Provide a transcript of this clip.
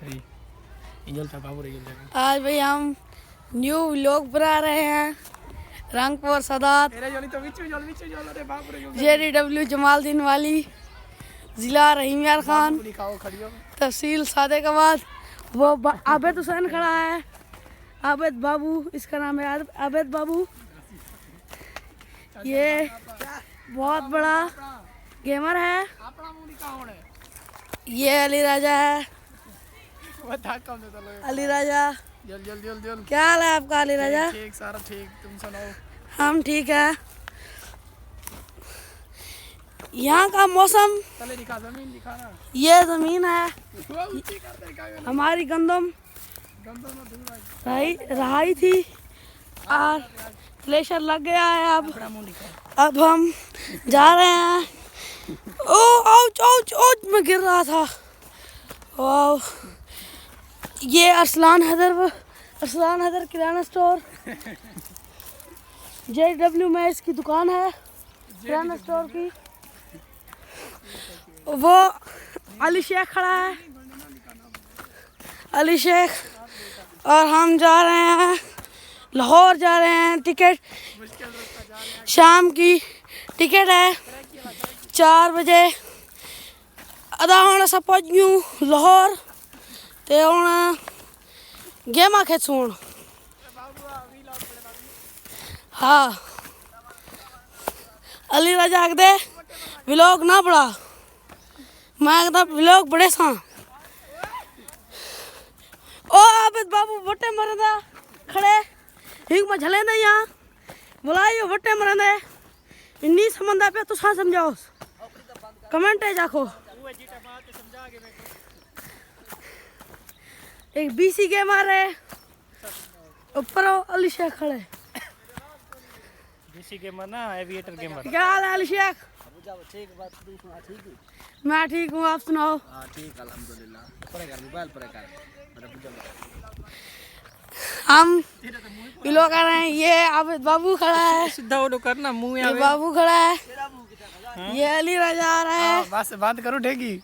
आज भाई हम न्यू व्लॉग बना रहे हैं रंगपुर सदात JDW जमालदीन वाली जिला रहीम यार खान तहसील सादेकाबाद। वो आबिद हुसैन खड़ा है, आबिद बाबू इसका नाम है, आबिद बाबू। ये बहुत बड़ा गेमर है। ये अली राजा है, अली राजा। क्या हाल है आपका अली राजा? ठीक सारा ठीक, तुम सुनाओ? हम ठीक है। यहाँ का मौसम, ये जमीन है हमारी गंदम रहाई थी और ग्लेशियर लग गया है। अब हम जा रहे हैं। ओ आउच आउच आउच में गिर रहा था। वाह, ये अरसलान हैदर किराना स्टोर JW में इसकी दुकान है किराना स्टोर की। वो अली शेख खड़ा है, अली शेख। और हम जा रहे हैं लाहौर, जा रहे हैं। टिकट शाम की टिकट है 4 बजे। अदा हूँ अस पहुँच गयूं लाहौर ते हूँ गेमा खेचूं। हाँ, अली राजा आखदे व्लॉग ना बड़ा, मैं आखदा व्लॉग बड़े सा। ओ आबिद बाबू वट्टे मरदा खड़े हिंग में झले दे यहाँ बुलाइयो वट्टे मरदे इन्नी समझदा पे तुसा समझाओ कमेंट है जाखो। एक BC के मारे ऊपर अली शेख खड़े। BC गेमर ना, एविएटर गेमर। क्या हाल है अली शेख? ठीक, बात ठीक है। मैं ठीक हूँ, आप सुनाओ? हाँ ठीक, अल्हम्दुलिल्लाह। मोबाइल पर कर हम व्लॉग कर रहे हैं। ये आबिद बाबू खड़ा है, सीधा वो करना मुंह ये बाबू खड़ा है, ये अली राजा आ रहा है। बस बात करो ठेगी।